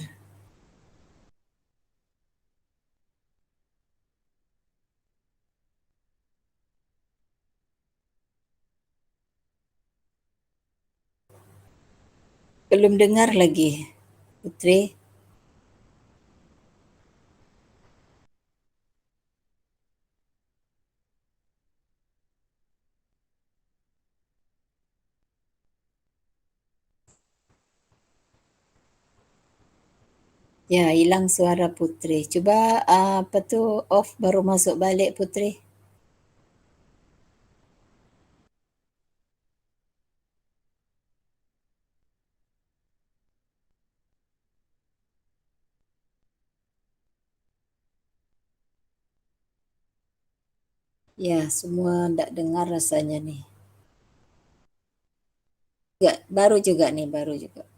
Belum dengar lagi, Putri. Ya, hilang suara Putri. Cuba apa tu off baru masuk balik Putri. Ya, semua tak dengar rasanya nih. Baru juga nih, baru juga.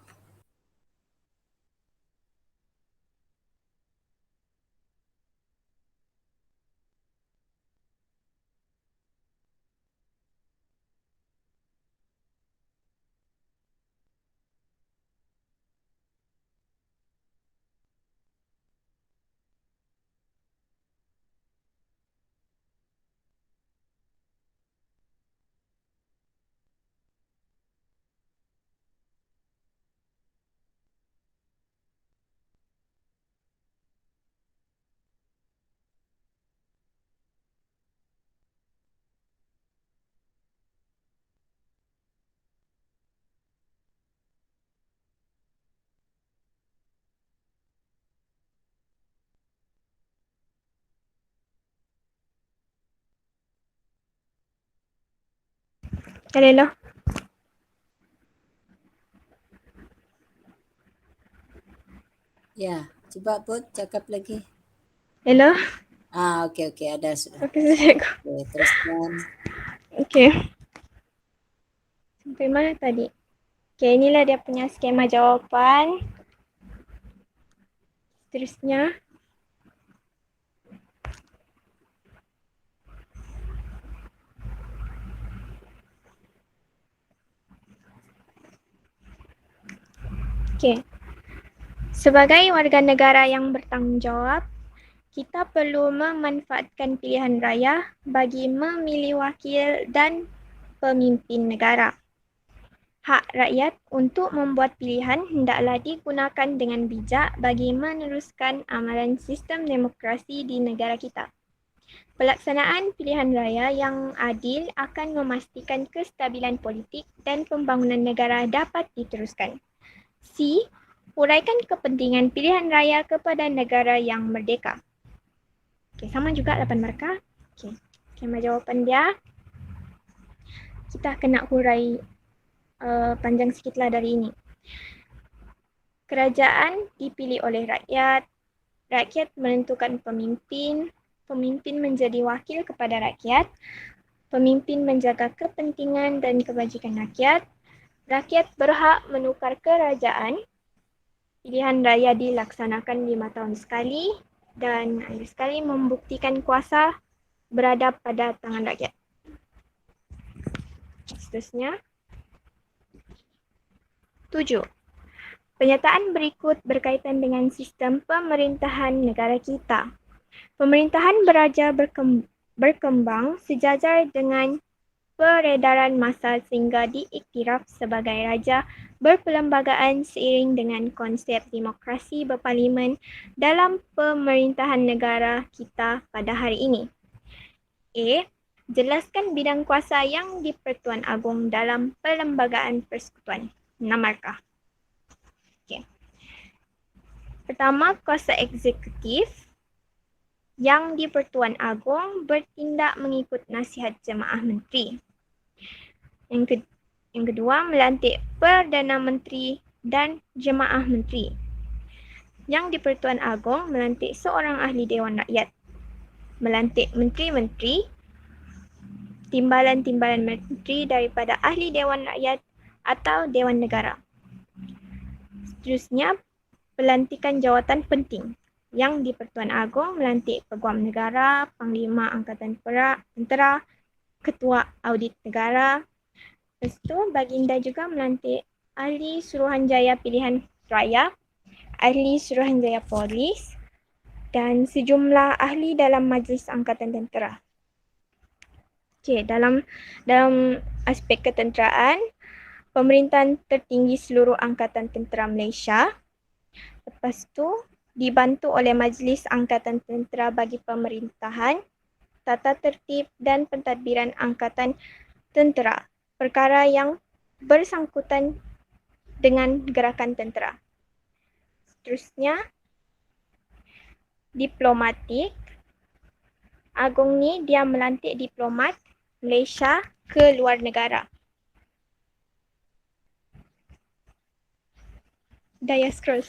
Hello. Ya, coba Put cakap lagi. Hello. Okey, ada sudah. Okey, cikgu. Okey, teruskan. Okey. Sampai mana tadi? Okey, inilah dia punya skema jawapan. Seterusnya. Okey. Sebagai warga negara yang bertanggungjawab, kita perlu memanfaatkan pilihan raya bagi memilih wakil dan pemimpin negara. Hak rakyat untuk membuat pilihan hendaklah digunakan dengan bijak bagi meneruskan amalan sistem demokrasi di negara kita. Pelaksanaan pilihan raya yang adil akan memastikan kestabilan politik dan pembangunan negara dapat diteruskan. C. Uraikan kepentingan pilihan raya kepada negara yang merdeka. Okey, sama juga 8 markah. Okey, skema jawapan dia. Kita akan nak hurai panjang sikitlah dari ini. Kerajaan dipilih oleh rakyat. Rakyat menentukan pemimpin. Pemimpin menjadi wakil kepada rakyat. Pemimpin menjaga kepentingan dan kebajikan rakyat. Rakyat berhak menukar kerajaan. Pilihan raya dilaksanakan 5 tahun sekali dan akhir sekali membuktikan kuasa berada pada tangan rakyat. Seterusnya. 7. Pernyataan berikut berkaitan dengan sistem pemerintahan negara kita. Pemerintahan beraja berkembang sejajar dengan peredaran massa sehingga diiktiraf sebagai raja berperlembagaan seiring dengan konsep demokrasi berparlimen dalam pemerintahan negara kita pada hari ini. A. Jelaskan bidang kuasa yang di-Pertuan Agong dalam Perlembagaan Persekutuan. 6 markah. Okay. Pertama, kuasa eksekutif yang di-Pertuan Agong bertindak mengikut nasihat Jemaah Menteri. Yang kedua, melantik Perdana Menteri dan Jemaah Menteri. Yang di-Pertuan Agong melantik seorang ahli Dewan Rakyat, melantik menteri-menteri, timbalan-timbalan menteri daripada ahli Dewan Rakyat atau Dewan Negara. Seterusnya, pelantikan jawatan penting. Yang di-Pertuan Agong melantik Peguam Negara, Panglima Angkatan Tentera, Ketua Audit Negara. Lepas tu, Baginda juga melantik Ahli Suruhanjaya Pilihan Raya, Ahli Suruhanjaya Polis dan sejumlah ahli dalam Majlis Angkatan Tentera. Okey, dalam aspek ketenteraan, pemerintahan tertinggi seluruh Angkatan Tentera Malaysia. Lepas tu, dibantu oleh Majlis Angkatan Tentera bagi pemerintahan, tata tertib dan pentadbiran Angkatan Tentera, perkara yang bersangkutan dengan gerakan tentera. Seterusnya, diplomatik. Agong ni dia melantik diplomat Malaysia ke luar negara. Daya scroll.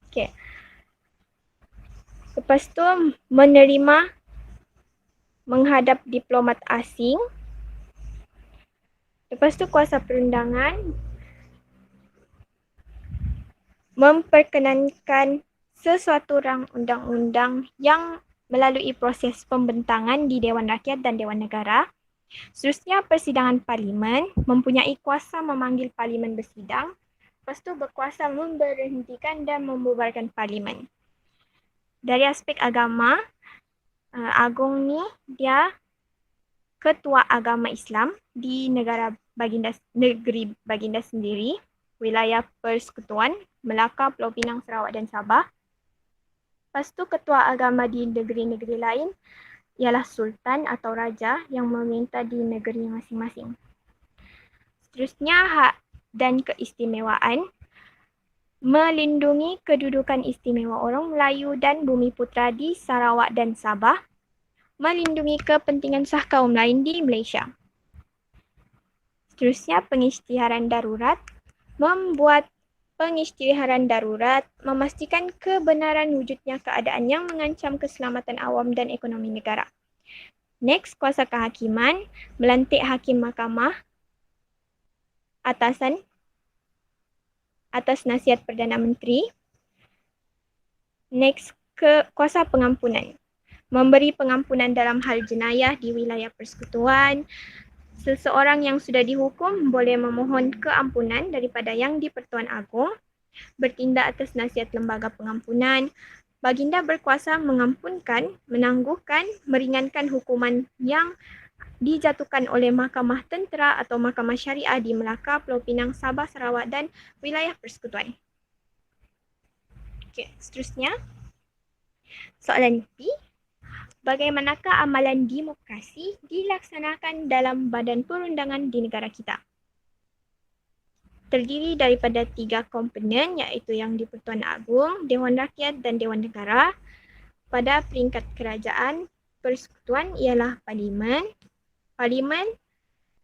Okay. Lepas tu menerima menghadap diplomat asing. Lepas tu kuasa perundangan memperkenankan sesuatu rang undang-undang yang melalui proses pembentangan di Dewan Rakyat dan Dewan Negara. Seterusnya, persidangan parlimen mempunyai kuasa memanggil parlimen bersidang. Lepas tu berkuasa memberhentikan dan membubarkan parlimen. Dari aspek agama, Agong ni dia ketua agama Islam di negeri Baginda sendiri, wilayah Persekutuan, Melaka, Pulau Pinang, Sarawak dan Sabah. Lepas tu ketua agama di negeri-negeri lain ialah Sultan atau Raja yang memerintah di negeri masing-masing. Seterusnya, hak dan keistimewaan melindungi kedudukan istimewa orang Melayu dan Bumi Putra di Sarawak dan Sabah, melindungi kepentingan sah kaum lain di Malaysia. Seterusnya, pengisytiharan darurat, membuat pengisytiharan darurat, memastikan kebenaran wujudnya keadaan yang mengancam keselamatan awam dan ekonomi negara. Next, kuasa kehakiman, melantik hakim mahkamah atasan atas nasihat Perdana Menteri. Next, kuasa pengampunan, memberi pengampunan dalam hal jenayah di wilayah persekutuan. Seseorang yang sudah dihukum boleh memohon keampunan daripada Yang di-Pertuan Agong, bertindak atas nasihat lembaga pengampunan. Baginda berkuasa mengampunkan, menangguhkan, meringankan hukuman yang dijatuhkan oleh Mahkamah Tentera atau Mahkamah Syariah di Melaka, Pulau Pinang, Sabah, Sarawak dan wilayah persekutuan. Okey, seterusnya, soalan B. Bagaimanakah amalan demokrasi dilaksanakan dalam badan perundangan di negara kita? Terdiri daripada 3 komponen, iaitu Yang di-Pertuan Agong, Dewan Rakyat dan Dewan Negara. Pada peringkat kerajaan, persekutuan ialah parlimen. Parlimen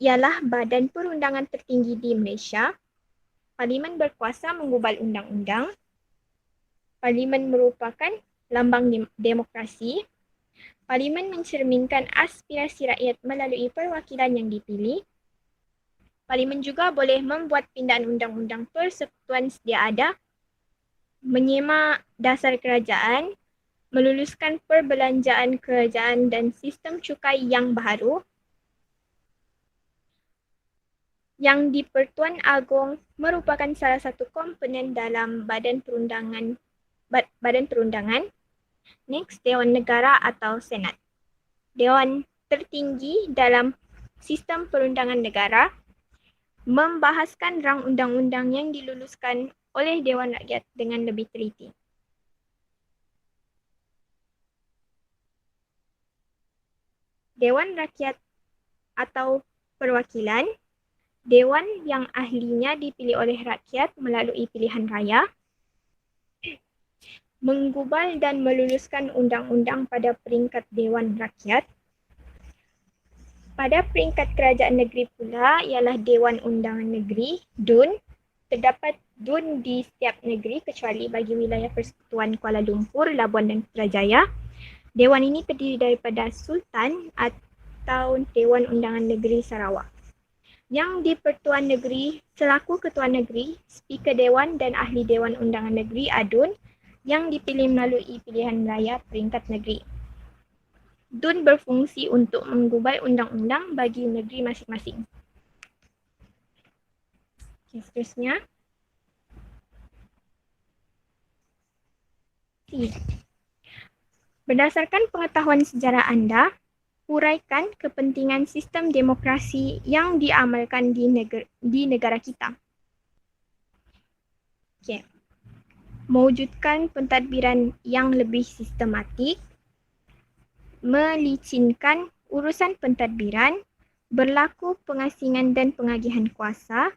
ialah badan perundangan tertinggi di Malaysia. Parlimen berkuasa mengubal undang-undang. Parlimen merupakan lambang demokrasi. Parlimen mencerminkan aspirasi rakyat melalui perwakilan yang dipilih. Parlimen juga boleh membuat pindaan undang-undang persekutuan sedia ada, menyemak dasar kerajaan, meluluskan perbelanjaan kerajaan dan sistem cukai yang baharu. Yang di-Pertuan Agong merupakan salah satu komponen dalam badan perundangan. Next, Dewan Negara atau Senat. Dewan tertinggi dalam sistem perundangan negara, membahaskan rang undang-undang yang diluluskan oleh Dewan Rakyat dengan lebih teliti. Dewan Rakyat atau perwakilan, dewan yang ahlinya dipilih oleh rakyat melalui pilihan raya, menggubal dan meluluskan undang-undang pada peringkat Dewan Rakyat. Pada peringkat kerajaan negeri pula ialah Dewan Undangan Negeri, DUN. Terdapat DUN di setiap negeri kecuali bagi wilayah Persekutuan Kuala Lumpur, Labuan dan Putrajaya. Dewan ini terdiri daripada Sultan atau Dewan Undangan Negeri Sarawak. Yang di-Pertuan Negeri selaku Ketua Negeri, Speaker Dewan dan Ahli Dewan Undangan Negeri ADUN yang dipilih melalui pilihan raya peringkat negeri. DUN berfungsi untuk menggubal undang-undang bagi negeri masing-masing. Okay, seterusnya. Berdasarkan pengetahuan sejarah anda, uraikan kepentingan sistem demokrasi yang diamalkan di negara kita. Okay. Mewujudkan pentadbiran yang lebih sistematik, melicinkan urusan pentadbiran, berlaku pengasingan dan pengagihan kuasa,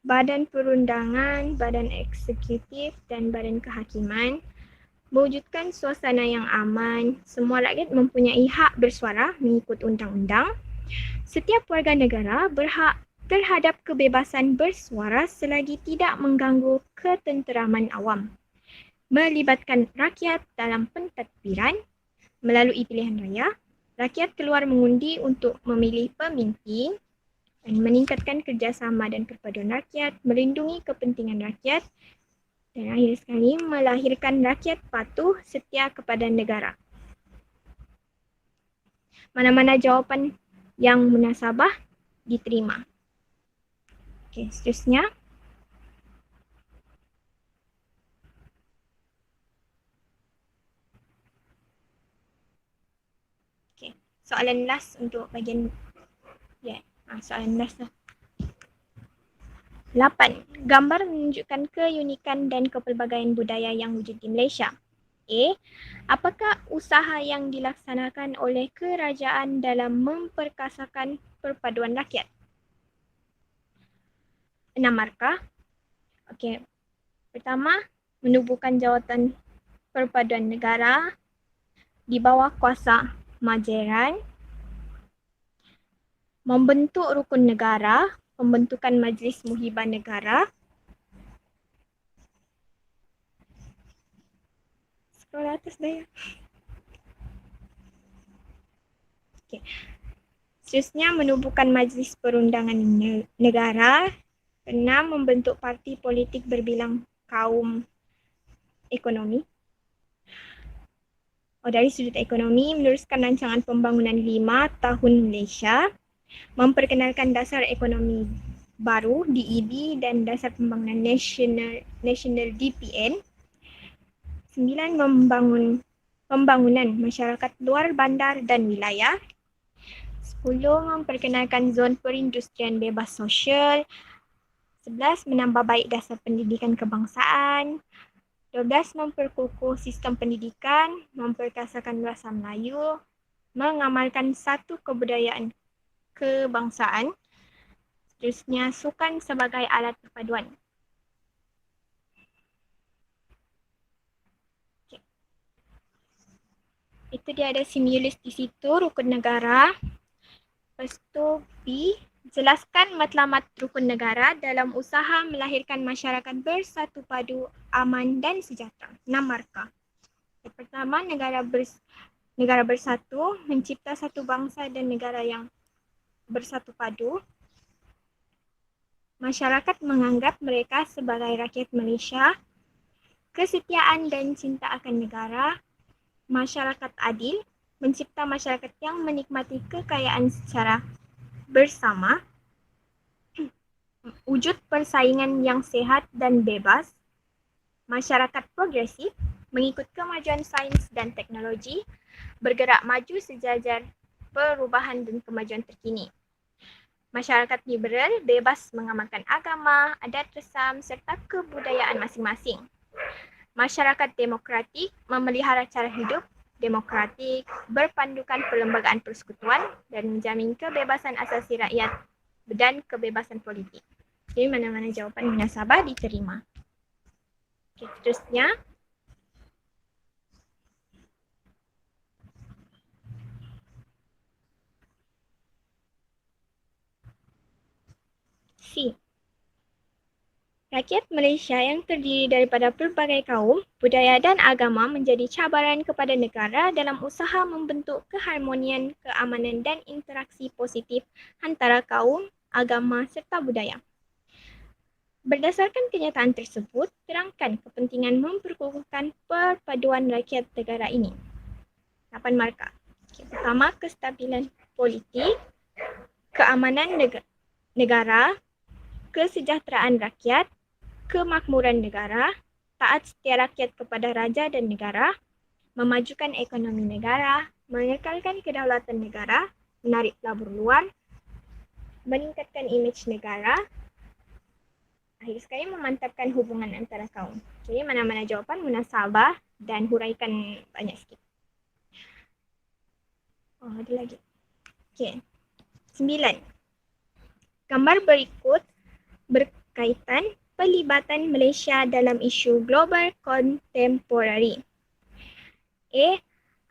badan perundangan, badan eksekutif dan badan kehakiman, mewujudkan suasana yang aman, semua rakyat mempunyai hak bersuara mengikut undang-undang, setiap warga negara berhak terhadap kebebasan bersuara selagi tidak mengganggu ketenteraman awam, melibatkan rakyat dalam pentadbiran. Melalui pilihan raya, rakyat keluar mengundi untuk memilih pemimpin dan meningkatkan kerjasama dan perpaduan rakyat, melindungi kepentingan rakyat, dan akhir sekali melahirkan rakyat patuh setia kepada negara. Mana-mana jawapan yang munasabah diterima. Okey, seterusnya. Soalan last untuk bahagian soalan last lah. 8. Gambar menunjukkan keunikan dan kepelbagaian budaya yang wujud di Malaysia. A. Apakah usaha yang dilaksanakan oleh kerajaan dalam memperkasakan perpaduan rakyat? 6 markah. Okey. Pertama, menubuhkan jawatan perpaduan negara di bawah kuasa majeran, membentuk rukun negara, pembentukan majlis muhibah negara. Scroll atas dah ya. Okay. Seterusnya, menubuhkan majlis perundangan negara. 6. Membentuk parti politik berbilang kaum ekonomi. Dari sudut ekonomi, meneruskan rancangan pembangunan 5 tahun Malaysia, memperkenalkan dasar ekonomi baru DEB dan dasar pembangunan nasional DPN. 9. Pembangunan masyarakat luar bandar dan wilayah. 10. Memperkenalkan zon perindustrian bebas sosial. 11. Menambah baik dasar pendidikan kebangsaan. 12. Memperkukuh sistem pendidikan, memperkasakan bahasa Melayu, mengamalkan satu kebudayaan kebangsaan. Seterusnya, sukan sebagai alat perpaduan. Okay. Itu dia ada simulus di situ, rukun negara. Lepas tu B. Jelaskan matlamat rukun negara dalam usaha melahirkan masyarakat bersatu padu, aman dan sejahtera. 6 markah. Yang pertama, negara bersatu, mencipta satu bangsa dan negara yang bersatu padu. Masyarakat menganggap mereka sebagai rakyat Malaysia. Kesetiaan dan cinta akan negara. Masyarakat adil, mencipta masyarakat yang menikmati kekayaan secara bersama, wujud persaingan yang sehat dan bebas, masyarakat progresif, mengikut kemajuan sains dan teknologi, bergerak maju sejajar perubahan dan kemajuan terkini. Masyarakat liberal bebas mengamalkan agama, adat resam serta kebudayaan masing-masing. Masyarakat demokratik memelihara cara hidup demokratik, berpandukan perlembagaan persekutuan dan menjamin kebebasan asasi rakyat dan kebebasan politik. Jadi mana-mana jawapan munasabah diterima. Okay, seterusnya. C. Rakyat Malaysia yang terdiri daripada pelbagai kaum, budaya dan agama menjadi cabaran kepada negara dalam usaha membentuk keharmonian, keamanan dan interaksi positif antara kaum, agama serta budaya. Berdasarkan kenyataan tersebut, terangkan kepentingan memperkukuhkan perpaduan rakyat negara ini. 8 markah. Okay, pertama, kestabilan politik, keamanan negara, kesejahteraan rakyat, kemakmuran negara, taat setia rakyat kepada raja dan negara, memajukan ekonomi negara, mengekalkan kedaulatan negara, menarik pelabur luar, meningkatkan imej negara, akhir sekali memantapkan hubungan antara kaum. Jadi mana-mana jawapan munasabah dan huraikan banyak sikit. Oh, ada lagi. Okey. 9. Gambar berikut berkaitan pelibatan Malaysia dalam isu global kontemporari. A.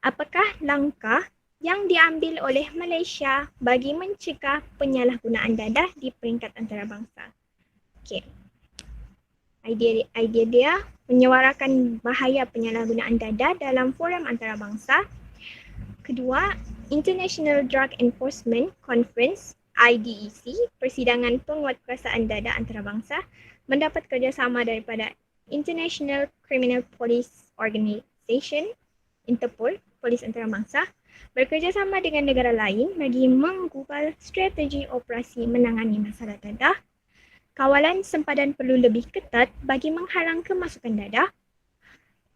Apakah langkah yang diambil oleh Malaysia bagi mencegah penyalahgunaan dadah di peringkat antarabangsa? Okey. Idea dia menyuarakan bahaya penyalahgunaan dadah dalam forum antarabangsa. Kedua, International Drug Enforcement Conference IDEC, persidangan penguatkuasaan dadah antarabangsa, mendapat kerjasama daripada International Criminal Police Organization, Interpol, polis antarabangsa, bekerjasama dengan negara lain bagi menggubal strategi operasi menangani masalah dadah. Kawalan sempadan perlu lebih ketat bagi menghalang kemasukan dadah,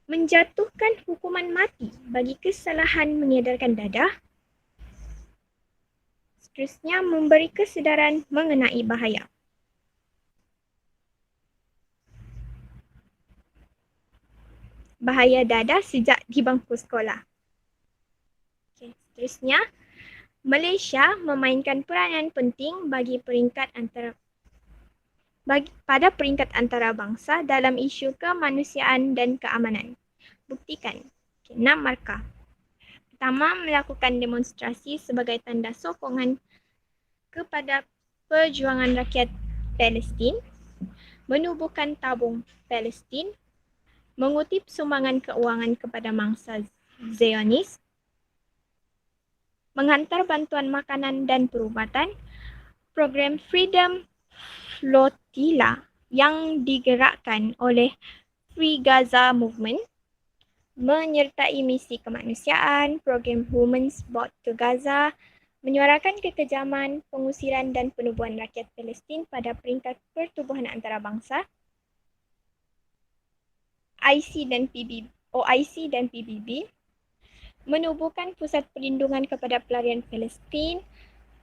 menjatuhkan hukuman mati bagi kesalahan mengedarkan dadah, seterusnya memberi kesedaran mengenai bahaya. Bahaya dadah sejak di bangku sekolah. Okay, seterusnya, Malaysia memainkan peranan penting pada peringkat antarabangsa dalam isu kemanusiaan dan keamanan. Buktikan. Okay, 6 markah. Pertama, melakukan demonstrasi sebagai tanda sokongan kepada perjuangan rakyat Palestin, menubuhkan tabung Palestin, mengutip sumbangan keuangan kepada mangsa Zionis, menghantar bantuan makanan dan perubatan, program Freedom Flotilla yang digerakkan oleh Free Gaza Movement, menyertai misi kemanusiaan, program Women's Boat to Gaza, menyuarakan kekejaman, pengusiran dan penubuhan rakyat Palestin pada peringkat pertubuhan antarabangsa, OIC dan PBB, menubuhkan pusat perlindungan kepada pelarian Palestin,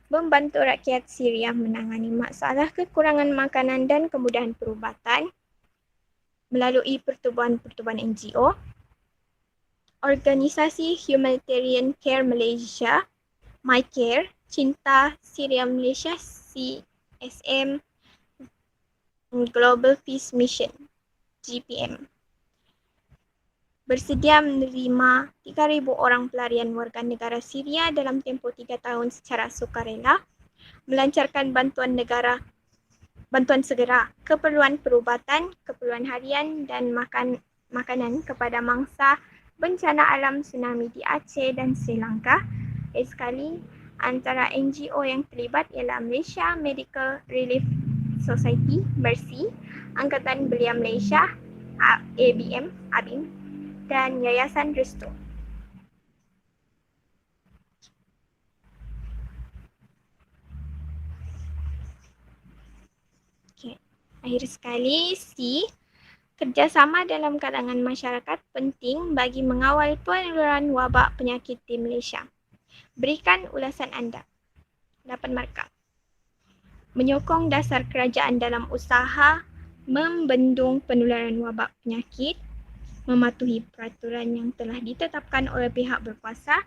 membantu rakyat Syria menangani masalah kekurangan makanan dan kemudahan perubatan melalui pertubuhan-pertubuhan NGO, organisasi Humanitarian Care Malaysia, MyCare, Cinta Syria Malaysia, CSM, Global Peace Mission, GPM. Bersedia menerima 3,000 orang pelarian warga negara Syria dalam tempoh 3 tahun secara sukarela, melancarkan bantuan segera, keperluan perubatan, keperluan harian dan makanan kepada mangsa bencana alam tsunami di Aceh dan Sri Lanka. Sekali antara NGO yang terlibat ialah Malaysia Medical Relief Society, Mercy, Angkatan Belia Malaysia, ABIM, dan Yayasan Resto. Okay. Akhir sekali, C. Kerjasama dalam kalangan masyarakat penting bagi mengawal penularan wabak penyakit di Malaysia. Berikan ulasan anda. 8 markah. Menyokong dasar kerajaan dalam usaha membendung penularan wabak penyakit, mematuhi peraturan yang telah ditetapkan oleh pihak berkuasa,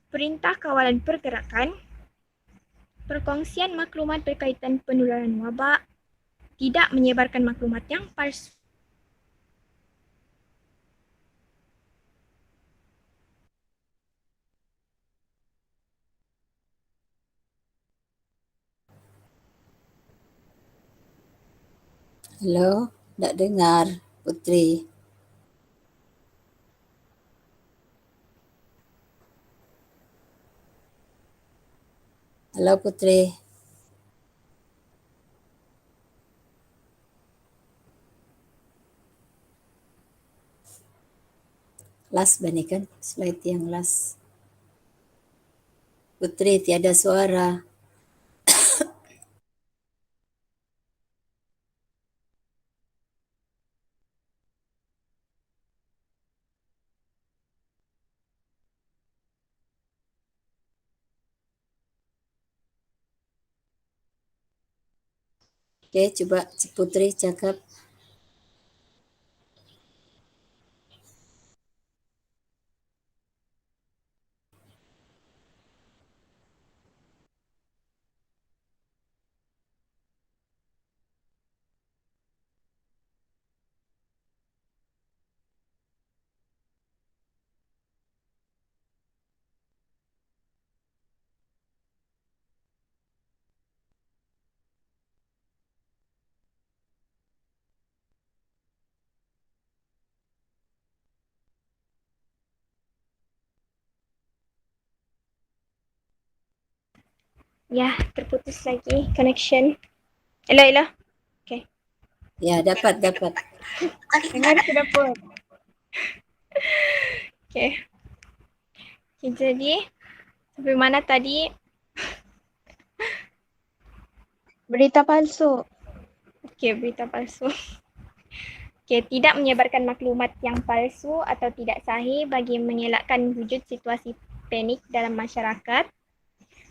perintah kawalan pergerakan, perkongsian maklumat berkaitan penularan wabak, tidak menyebarkan maklumat yang palsu. Hello, tak dengar Putri. Halo Putri. Last bani kan? Slide yang last. Putri tiada suara. Okey, cuba Putri cakap. Ya, terputus lagi connection. Hello. Ya, dapat. Dengar sudah pun. Okay, jadi sampai mana tadi? Berita palsu. Okay, berita palsu. Okay, tidak menyebarkan maklumat yang palsu atau tidak sahih bagi mengelakkan wujud situasi panik dalam masyarakat,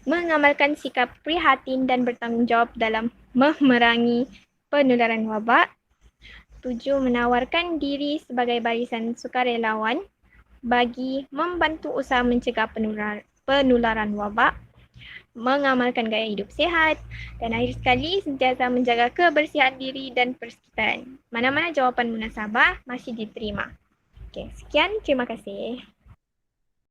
mengamalkan sikap prihatin dan bertanggungjawab dalam memerangi penularan wabak. 7. Menawarkan diri sebagai barisan sukarelawan bagi membantu usaha mencegah penularan wabak, mengamalkan gaya hidup sihat, dan akhir sekali sentiasa menjaga kebersihan diri dan persekitaran. Mana-mana jawapan munasabah masih diterima. Okey, sekian. Terima kasih.